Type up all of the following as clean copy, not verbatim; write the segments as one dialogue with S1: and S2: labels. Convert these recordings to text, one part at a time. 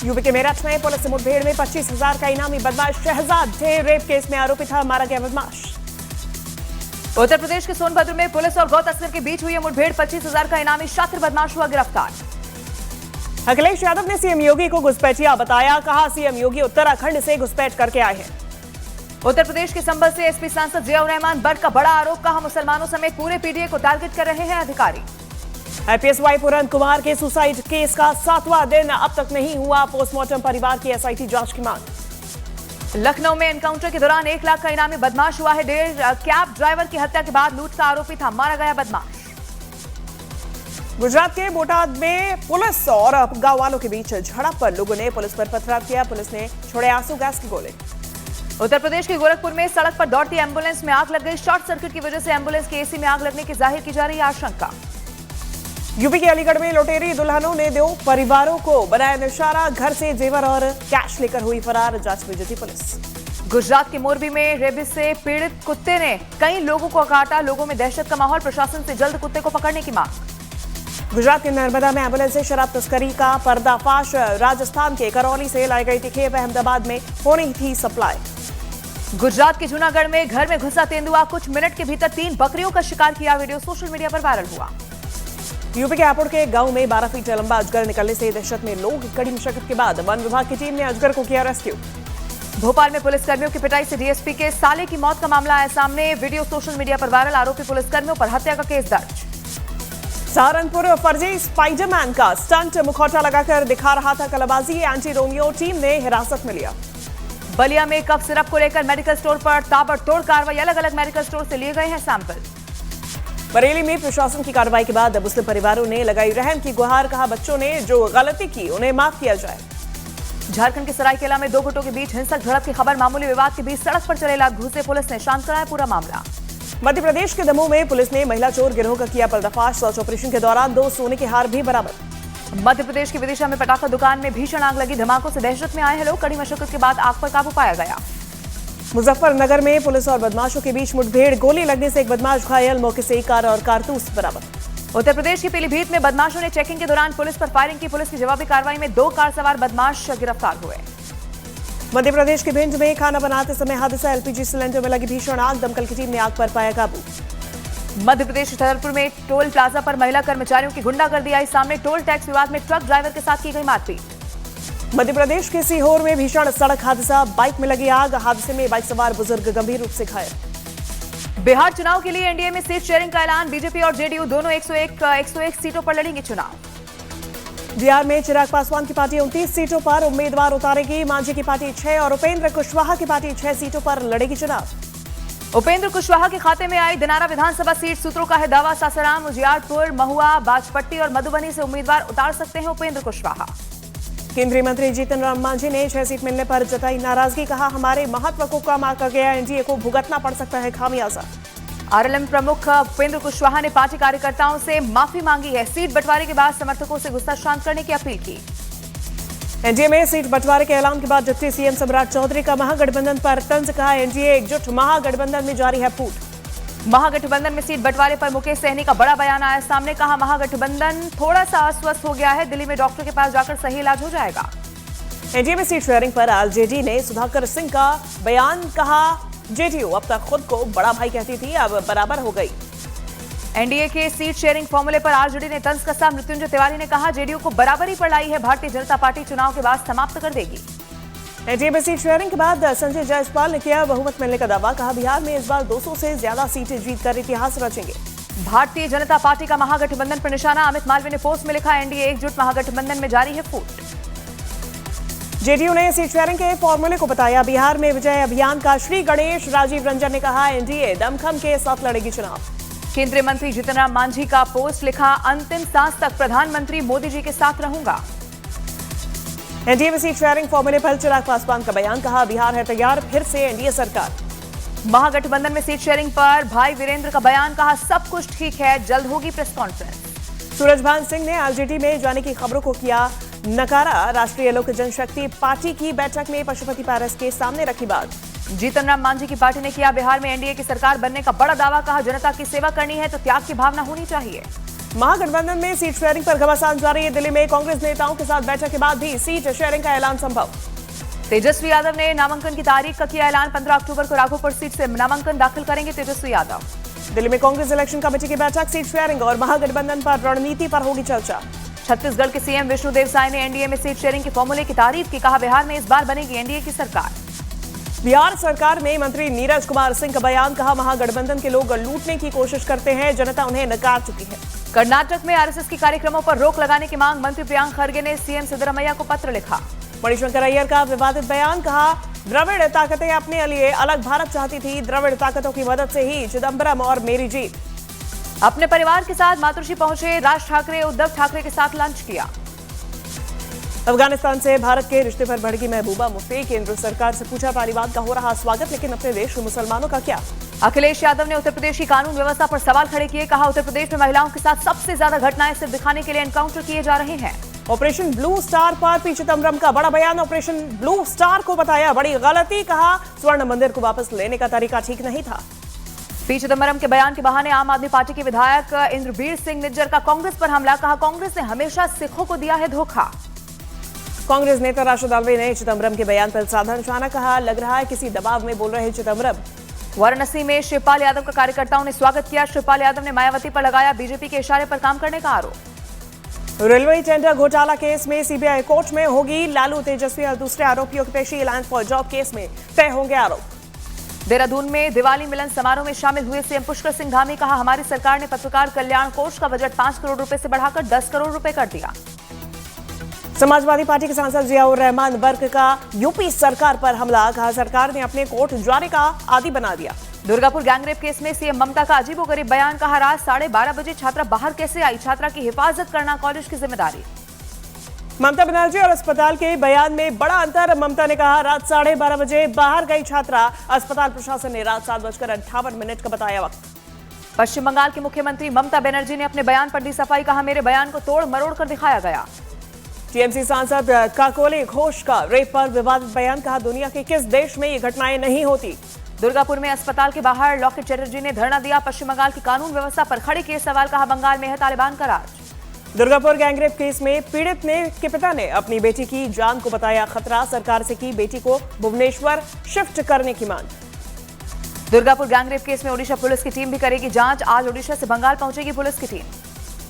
S1: UP के मेरठ में police मुठभेड़ में 25,000 का इनामी बदमाश शहजाद थे। रेप केस में आरोपी था, मारा गया बदमाश।
S2: उत्तर प्रदेश के सोनभद्र में पुलिस और गौ तस्कर के बीच हुई मुठभेड़, 25,000 का इनामी शातिर बदमाश हुआ गिरफ्तार।
S1: अखिलेश यादव ने सीएम योगी को घुसपैठिया बताया, कहा सीएम योगी उत्तराखंड से घुसपैठ करके आए हैं।
S2: उत्तर प्रदेश के संभल से एसपी सांसद जियाउर रहमान बर्ड का बड़ा आरोप, कहा मुसलमानों समेत पूरे पीडीए को टारगेट कर रहे हैं अधिकारी।
S1: आईपीएस वाई पुरंत कुमार के सुसाइड केस का 7वां दिन अब तक नहीं हुआ पोस्टमार्टम, परिवार की एसआईटी जांच की मांग।
S2: लखनऊ में एनकाउंटर के दौरान 1 लाख का इनामी बदमाश हुआ है ढेर। कैब ड्राइवर की हत्या के बाद लूट का आरोपी था, मारा गया बदमाश।
S1: गुजरात के बोटाद में पुलिस और गांव वालों के बीच झड़प पर लोगों ने पुलिस पर पथराव किया, पुलिस ने छोड़े आंसू गैस के गोले।
S2: उत्तर प्रदेश के गोरखपुर में सड़क पर दौड़ती एम्बुलेंस में आग लग गई, शॉर्ट सर्किट की वजह से एम्बुलेंस के एसी में आग लगने की जाहिर की जा रही है आशंका।
S1: यूपी के अलीगढ़ में लुटेरी दुल्हनों ने 2 परिवारों को बनाया निशाना, घर से जेवर और कैश लेकर हुई फरार, जांच में जुटी पुलिस।
S2: गुजरात के मोरबी में रेबिस से पीड़ित कुत्ते ने कई लोगों को काटा, लोगों में दहशत का माहौल, प्रशासन से जल्द कुत्ते को पकड़ने की मांग।
S1: गुजरात के नर्मदा में एम्बुलेंस से शराब तस्करी का पर्दाफाश, राजस्थान के करौली से लाई गई थी खेप, अहमदाबाद में होनी थी सप्लाई।
S2: गुजरात के जूनागढ़ में घर में घुसा तेंदुआ, कुछ मिनट के भीतर 3 बकरियों का शिकार किया, वीडियो सोशल मीडिया पर वायरल हुआ।
S1: यूपी के हापुड़ के गांव में 12 फीट लंबा अजगर निकलने से दहशत में लोग, कड़ी मशक्कत के बाद वन विभाग की टीम ने अजगर को किया रेस्क्यू।
S2: भोपाल में पुलिसकर्मियों की पिटाई से डीएसपी के साले की मौत का मामला आया सामने, वीडियो सोशल मीडिया पर वायरल, आरोपी पुलिसकर्मियों पर हत्या का केस दर्ज।
S1: सहारनपुर फर्जी स्पाइडरमैन का स्टंट मुखौटा लगाकर दिखा रहा था कलाबाजी, एंटी रोमियो टीम ने हिरासत में लिया।
S2: बलिया में कफ सिरप को लेकर मेडिकल स्टोर पर ताबड़तोड़ कार्रवाई, अलग अलग मेडिकल स्टोर से लिए गए हैं सैंपल।
S1: बरेली में प्रशासन की कार्रवाई के बाद मुस्लिम परिवारों ने लगाई रहम की गुहार, कहा बच्चों ने जो गलती की उन्हें माफ किया जाए।
S2: झारखंड के सरायकेला में 2 गुटों के बीच हिंसक झड़प की खबर, मामूली विवाद के बीच सड़क पर चले लाख घुसे, पुलिस ने शांत कराया पूरा मामला।
S1: मध्य प्रदेश के दमोह में पुलिस ने महिला चोर गिरोह का किया पर्दाफाश, सर्च ऑपरेशन के दौरान 2 सोने के हार भी बरामद।
S2: मध्य प्रदेश के विदिशा में पटाखा दुकान में भीषण आग लगी, धमाकों से दहशत में आए हैं लोग, कड़ी मशक्कत के बाद आग पर काबू पाया गया।
S1: मुजफ्फरनगर में पुलिस और बदमाशों के बीच मुठभेड़, गोली लगने से एक बदमाश घायल, मौके से एक कार और कारतूस बरामद।
S2: उत्तर प्रदेश के पीलीभीत में बदमाशों ने चेकिंग के दौरान पुलिस पर फायरिंग की, पुलिस की जवाबी कार्रवाई में 2 कार सवार बदमाश गिरफ्तार हुए।
S1: मध्य प्रदेश के भिंड में खाना बनाते समय हादसा, एलपीजी सिलेंडर में लगी भीषण आग, दमकल की टीम ने आग पर पाया काबू।
S2: मध्य प्रदेश के छतरपुर में टोल प्लाजा पर महिला कर्मचारियों की गुंडागर्दी आई सामने, टोल टैक्स विवाद में ट्रक ड्राइवर के साथ की गई मारपीट।
S1: मध्य प्रदेश के सीहोर में भीषण सड़क हादसा, बाइक में लगी आग, हादसे में बाइक सवार बुजुर्ग गंभीर रूप से घायल।
S2: बिहार चुनाव के लिए एनडीए में सीट शेयरिंग का ऐलान, बीजेपी और जेडीयू दोनों 101 सीटों पर लड़ेंगे चुनाव।
S1: बिहार में चिराग पासवान की पार्टी 29 सीटों पर उम्मीदवार उतारेगी, मांझी की पार्टी 6 और उपेंद्र कुशवाहा की पार्टी 6 सीटों पर लड़ेगी चुनाव।
S2: उपेंद्र कुशवाहा के खाते में आई दिनारा विधानसभा सीट, सूत्रों का है दावा, सासाराम, उजियारपुर, महुआ, बाजपट्टी और मधुबनी से उम्मीदवार उतार सकते हैं उपेंद्र कुशवाहा।
S1: केंद्रीय मंत्री जीतन राम मांझी ने 6 सीट मिलने पर जताई नाराजगी, कहा हमारे महत्व को कम आंका गया, एनडीए को भुगतना पड़ सकता है खामियाजा।
S2: आरएलएम प्रमुख उपेंद्र कुशवाहा ने पार्टी कार्यकर्ताओं से माफी मांगी है, सीट बंटवारे के बाद समर्थकों से गुस्सा शांत करने की अपील की।
S1: एनडीए में सीट बंटवारे के ऐलान के बाद डिप्टी सीएम सम्राट चौधरी का महागठबंधन पर तंज, कहा एनडीए एकजुट, महागठबंधन में जारी है फूट।
S2: महागठबंधन में सीट बंटवारे पर मुकेश सहनी का बड़ा बयान आया सामने, कहा महागठबंधन थोड़ा सा अस्वस्थ हो गया है, दिल्ली में डॉक्टर के पास जाकर सही इलाज हो जाएगा।
S1: एनडीए में सीट शेयरिंग पर आरजेडी ने सुधाकर सिंह का बयान, कहा जेडीयू अब तक खुद को बड़ा भाई कहती थी, अब बराबर हो गई।
S2: एनडीए के सीट शेयरिंग फॉर्मूले पर आरजेडी ने तंज कसा, मृत्युंजय तिवारी ने कहा जेडीयू को बराबरी पर लाई है, भारतीय जनता पार्टी चुनाव के बाद समाप्त कर देगी।
S1: एनडीए में सीट शेयरिंग के बाद संजय जायसवाल ने किया बहुमत मिलने का दावा, कहा बिहार में इस बार 200 से ज्यादा सीटें जीतकर इतिहास रचेंगे।
S2: भारतीय जनता पार्टी का महागठबंधन पर निशाना, अमित मालवीय ने पोस्ट में लिखा एनडीए एकजुट, महागठबंधन में जारी है फूट।
S1: जेडीयू ने सीट शेयरिंग के फॉर्मूले को बताया बिहार में विजय अभियान का, श्री गणेश राजीव रंजन ने कहा एनडीए दमखम के साथ लड़ेगी चुनाव।
S2: केंद्रीय मंत्री जीतन राम मांझी का पोस्ट, लिखा अंतिम सांस तक प्रधानमंत्री मोदी जी के साथ रहूंगा।
S1: एनडीए में सीट शेयरिंग फॉर्मूले पर चिराग पासवान का बयान, कहा बिहार है तैयार, फिर से एनडीए सरकार।
S2: महागठबंधन में सीट शेयरिंग पर भाई वीरेंद्र का बयान, कहा सब कुछ ठीक है, जल्द होगी प्रेस कॉन्फ्रेंस।
S1: सूरजभान सिंह ने आरजेडी में जाने की खबरों को किया नकारा, राष्ट्रीय लोक जनशक्ति पार्टी की बैठक में पशुपति पैलेस के सामने रखी बात।
S2: जीतन राम मांझी की पार्टी ने किया बिहार में एनडीए की सरकार बनने का बड़ा दावा, कहा जनता की सेवा करनी है तो त्याग की भावना होनी चाहिए।
S1: महागठबंधन में सीट शेयरिंग पर घमासान जारी है। दिल्ली में कांग्रेस नेताओं के साथ बैठक के बाद भी सीट शेयरिंग का ऐलान संभव।
S2: तेजस्वी यादव ने नामांकन की तारीख का किया ऐलान। 15 अक्टूबर को राघोपुर सीट से नामांकन दाखिल करेंगे तेजस्वी यादव।
S1: दिल्ली में कांग्रेस इलेक्शन कमेटी की बैठक, सीट शेयरिंग और महागठबंधन पर रणनीति पर होगी चर्चा।
S2: छत्तीसगढ़ के सीएम विष्णुदेव साय ने एनडीए में सीट शेयरिंग के फॉर्मूले की तारीफ की। कहा, बिहार में इस बार बनेगी एनडीए की सरकार।
S1: बिहार सरकार में मंत्री नीरज कुमार सिंह का बयान। कहा, महागठबंधन के लोग लूटने की कोशिश करते हैं, जनता उन्हें नकार चुकी है।
S2: कर्नाटक में आरएसएस के कार्यक्रमों पर रोक लगाने की मांग, मंत्री प्रियांक खड़गे ने सीएम सिद्धरामैया को पत्र लिखा।
S1: मणिशंकर अय्यर का विवादित बयान। कहा, द्रविड़ ताकतें अपने लिए अलग भारत चाहती थी, द्रविड़ ताकतों की मदद से ही चिदम्बरम और मेरी जीत।
S2: अपने परिवार के साथ मातुश्री पहुंचे राज ठाकरे, उद्धव ठाकरे के साथ लंच किया।
S1: अफगानिस्तान से भारत के रिश्ते पर भड़की महबूबा मुफ्ती। केंद्र सरकार से पूछा, तालिबान का हो रहा स्वागत, लेकिन अपने देश के मुसलमानों का क्या।
S2: अखिलेश यादव ने उत्तर प्रदेश की कानून व्यवस्था पर सवाल खड़े किए। कहा, उत्तर प्रदेश में महिलाओं के साथ सबसे ज्यादा घटनाएं सिर्फ दिखाने के लिए एनकाउंटर किए जा रहे हैं।
S1: ऑपरेशन ब्लू स्टार पर पी चिदम्बरम का बड़ा बयान। ऑपरेशन ब्लू स्टार को बताया बड़ी गलती। कहा, स्वर्ण मंदिर को वापस लेने का तरीका ठीक नहीं था।
S2: पी चिदम्बरम के बयान के बहाने आम आदमी पार्टी के विधायक इंद्रवीर सिंह निज्जर का कांग्रेस पर हमला। कहा, कांग्रेस ने हमेशा सिखों को दिया है धोखा।
S1: कांग्रेस नेता राशिद अल्वी ने चिदम्बरम के बयान पर साधा निशाना। कहा, लग रहा है किसी दबाव में बोल रहे चिदम्बरम।
S2: वाराणसी में शिवपाल यादव का कार्यकर्ताओं ने स्वागत किया। शिवपाल यादव ने मायावती पर लगाया बीजेपी के इशारे पर काम करने का आरोप।
S1: रेलवे टेंडर घोटाला केस में सीबीआई कोर्ट में होगी लालू, तेजस्वी और दूसरे आरोपियों की पेशी। अलायंस फॉर जॉब केस में तय होंगे आरोप।
S2: देहरादून में दिवाली मिलन समारोह में शामिल हुए सीएम पुष्कर सिंह धामी। कहा, हमारी सरकार ने पत्रकार कल्याण कोष का बजट 5 करोड़ रुपए से बढ़ाकर 10 करोड़ रुपए कर दिया।
S1: समाजवादी पार्टी के सांसद जियाउर रहमान वर्क का यूपी सरकार पर हमला। कहा, सरकार ने अपने कोर्ट जाने का आदी बना दिया।
S2: दुर्गापुर गैंगरेप केस में सीएम ममता का अजीबोगरीब बयान। कहा, रात 12:30 बजे छात्रा बाहर कैसे आई, छात्रा की हिफाजत करना कॉलेज की जिम्मेदारी।
S1: ममता बनर्जी और अस्पताल के बयान में बड़ा अंतर। ममता ने कहा, रात 12:30 बजे बाहर गई छात्रा। अस्पताल प्रशासन ने रात 7:58 का बताया वक्त।
S2: पश्चिम बंगाल की मुख्यमंत्री ममता बनर्जी ने अपने बयान पर दी सफाई। कहा, मेरे बयान को तोड़ मरोड़ कर दिखाया गया।
S1: टीएमसी सांसद काकोली घोष का रेप पर विवादित बयान। कहा, दुनिया के किस देश में ये घटनाएं नहीं होती।
S2: दुर्गापुर में अस्पताल के बाहर लॉकेट चैटर्जी ने धरना दिया। पश्चिम बंगाल की कानून व्यवस्था पर खड़े किए सवाल। कहा, बंगाल में है तालिबान का राज।
S1: दुर्गापुर गैंगरेप केस में पीड़ित के पिता ने अपनी बेटी की जान को बताया खतरा। सरकार से की बेटी को भुवनेश्वर शिफ्ट करने की मांग।
S2: दुर्गापुर गैंगरेप केस में ओडिशा पुलिस की टीम भी करेगी जांच। आज ओडिशा से बंगाल पहुंचेगी पुलिस की टीम।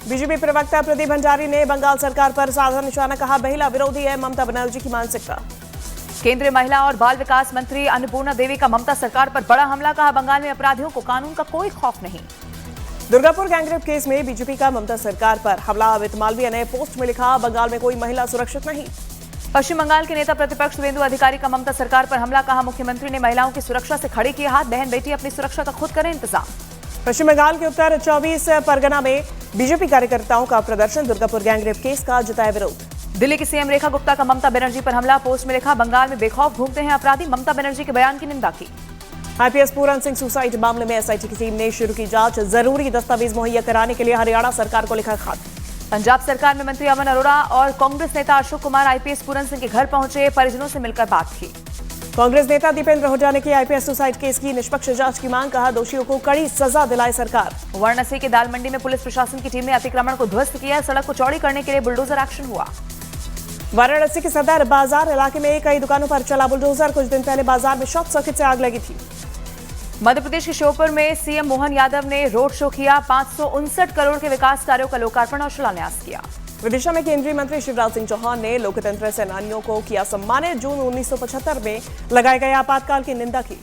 S1: बीजेपी प्रवक्ता प्रदीप भंडारी ने बंगाल सरकार पर साधा निशाना। कहा, महिला विरोधी है ममता बनर्जी की मानसिकता।
S2: केंद्रीय महिला और बाल विकास मंत्री अन्नपूर्णा देवी का ममता सरकार पर बड़ा हमला। कहा, बंगाल में अपराधियों को कानून का कोई खौफ नहीं।
S1: दुर्गापुर गैंगरेप केस में बीजेपी का ममता सरकार पर हमला। वित्त मालवीय ने पोस्ट में लिखा, बंगाल में कोई महिला सुरक्षित नहीं।
S2: पश्चिम बंगाल के नेता प्रतिपक्ष शुभेंदु अधिकारी का ममता सरकार पर हमला। कहा, मुख्यमंत्री ने महिलाओं की सुरक्षा से खड़े किए हाथ। बहन बेटी अपनी सुरक्षा का खुद करें इंतजाम।
S1: पश्चिम बंगाल के उत्तर 24 परगना में बीजेपी कार्यकर्ताओं का प्रदर्शन। दुर्गापुर गैंगरेप केस का जताया विरोध।
S2: दिल्ली की सीएम रेखा गुप्ता का ममता बनर्जी पर हमला। पोस्ट में लिखा, बंगाल में बेखौफ घूमते हैं अपराधी। ममता बनर्जी के बयान की निंदा की।
S1: आईपीएस पूरन सिंह सुसाइड मामले में एसआईटी की टीम ने शुरू की जांच। जरूरी दस्तावेज मुहैया कराने के लिए हरियाणा सरकार को लिखा खत।
S2: पंजाब सरकार में मंत्री अमन अरोड़ा और कांग्रेस नेता अशोक कुमार आईपीएस पूरन सिंह के घर पहुंचे, परिजनों से मिलकर बात की।
S1: कांग्रेस नेता दीपेंद्र हुड्डा ने की आईपीएस सुसाइड केस की निष्पक्ष जांच की मांग। कहा, दोषियों को कड़ी सजा दिलाए सरकार।
S2: वाराणसी के दाल मंडी में पुलिस प्रशासन की टीम ने अतिक्रमण को ध्वस्त किया। सड़क को चौड़ी करने के लिए बुलडोजर एक्शन हुआ।
S1: वाराणसी के सदर बाजार इलाके में कई दुकानों पर चला बुलडोजर। कुछ दिन पहले बाजार में शॉर्ट सर्किट से आग लगी थी।
S2: मध्य प्रदेश के श्योपुर में सीएम मोहन यादव ने रोड शो किया। 559 करोड़ के विकास कार्यों का लोकार्पण और शिलान्यास किया।
S1: विदिशा में केंद्रीय मंत्री शिवराज सिंह चौहान ने लोकतंत्र सेनानियों को किया सम्मानित। जून 1975 में लगाए गए आपातकाल की निंदा की।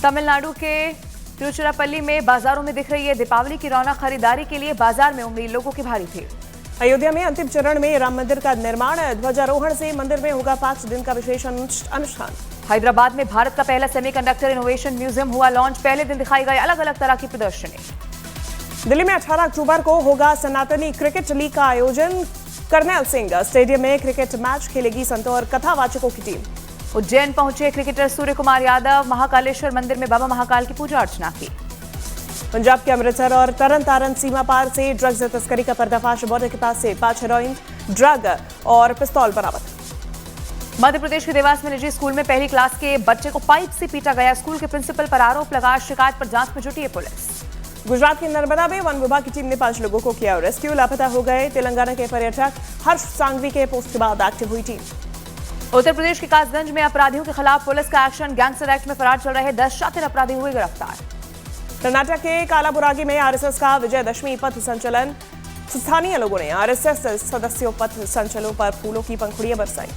S2: तमिलनाडु के तिरुचिरापल्ली में बाजारों में दिख रही है दीपावली की रौनक। खरीदारी के लिए बाजार में उमड़ी लोगों की भारी भीड़।
S1: अयोध्या में अंतिम चरण में राम मंदिर का निर्माण। ध्वजारोहण से मंदिर में होगा 5 दिन का विशेष अनुष्ठान।
S2: हैदराबाद में भारत का पहला सेमीकंडक्टर इनोवेशन म्यूजियम हुआ लॉन्च। पहले दिन दिखाई गई अलग अलग तरह की प्रदर्शनी।
S1: दिल्ली में 18 अक्टूबर को होगा सनातनी क्रिकेट लीग का आयोजन। कर्नल सिंह स्टेडियम में क्रिकेट मैच खेलेगी संतों और कथावाचकों की टीम।
S2: उज्जैन पहुंचे क्रिकेटर सूर्य कुमार यादव। महाकालेश्वर मंदिर में बाबा महाकाल की पूजा अर्चना की।
S1: पंजाब के अमृतसर और तरन तारण सीमा पार से ड्रग्स तस्करी का पर्दाफाश। बॉर्डर के पास से 5 हेरोइन, ड्रग और पिस्तौल बरामद।
S2: मध्य प्रदेश के देवास में निजी स्कूल में पहली क्लास के बच्चे को पाइप से पीटा गया। स्कूल के प्रिंसिपल पर आरोप लगा। शिकायत पर जांच में जुटी है पुलिस।
S1: गुजरात के नर्मदा में वन विभाग की टीम ने 5 लोगों को किया रेस्क्यू। लापता हो गए तेलंगाना के पर्यटक हर्ष सांघवी के पोस्ट के बाद एक्टिव हुई टीम।
S2: उत्तर प्रदेश के कासगंज में अपराधियों के खिलाफ पुलिस का एक्शन। गैंगस्टर एक्ट में फरार चल रहे 10 शातिर अपराधी हुए गिरफ्तार।
S1: कर्नाटक के कालाबुरागी में आरएसएस का विजयदशमी पथ संचलन। स्थानीय लोगों ने आरएसएस सदस्यों पथ संचलों पर फूलों की पंखुड़ियां बरसाई।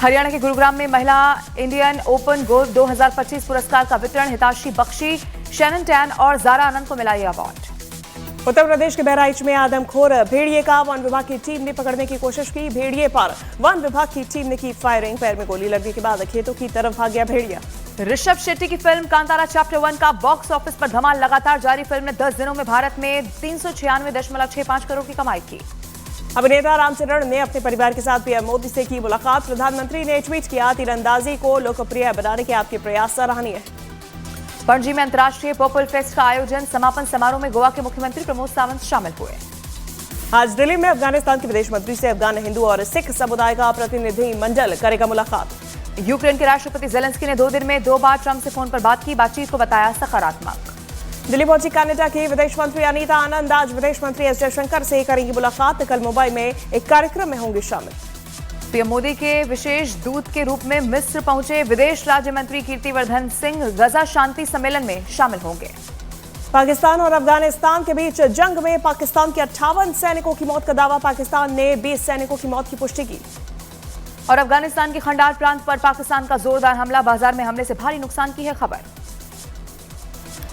S2: हरियाणा के गुरुग्राम में महिला इंडियन ओपन गोल्फ 2025 पुरस्कार का वितरण। हिताशी बख्शी, शैनन टैन और जारा आनंद को मिला ये अवार्ड।
S1: उत्तर प्रदेश के बहराइच में आदमखोर भेड़िए का वन विभाग की टीम ने पकड़ने की कोशिश की। भेड़िए पर वन विभाग की टीम ने की फायरिंग। पैर में गोली लगने के बाद खेतों की तरफ भाग गया भेड़िया।
S2: ऋषभ शेट्टी की फिल्म कांतारा चैप्टर 1 का बॉक्स ऑफिस पर धमाल लगातार जारी। फिल्म ने 10 दिनों में भारत में 396.65 करोड़ की कमाई की।
S1: अभिनेता रामचरण ने अपने परिवार के साथ पीएम मोदी से की मुलाकात। प्रधानमंत्री ने ट्वीट किया, तीरंदाजी को लोकप्रिय बनाने के आपके प्रयास सराहनीय है।
S2: पणजी में अंतर्राष्ट्रीय पर्पल फेस्ट का आयोजन। समापन समारोह में गोवा के मुख्यमंत्री प्रमोद सावंत शामिल हुए।
S1: आज दिल्ली में अफगानिस्तान के विदेश मंत्री से अफगान हिंदू और सिख समुदाय का प्रतिनिधि मंडल करेगा मुलाकात।
S2: यूक्रेन के राष्ट्रपति जेलेंस्की ने 2 दिन में 2 बार ट्रंप से फोन पर बात की। बातचीत को बताया सकारात्मक।
S1: दिल्ली पहुंची कनाडा की विदेश मंत्री अनीता आनंद आज विदेश मंत्री एस जयशंकर से करेंगी मुलाकात। कल मुंबई में एक कार्यक्रम में होंगे शामिल।
S2: पीएम मोदी के विशेष दूत के रूप में मिस्र पहुंचे विदेश राज्य मंत्री कीर्तिवर्धन सिंह गजा शांति सम्मेलन में शामिल होंगे।
S1: पाकिस्तान और अफगानिस्तान के बीच जंग में पाकिस्तान के 58 सैनिकों की मौत का दावा। पाकिस्तान ने 20 सैनिकों की मौत की पुष्टि की।
S2: और अफगानिस्तान के खंडार प्रांत पर पाकिस्तान का जोरदार हमला। बाजार में हमले से भारी नुकसान की है खबर।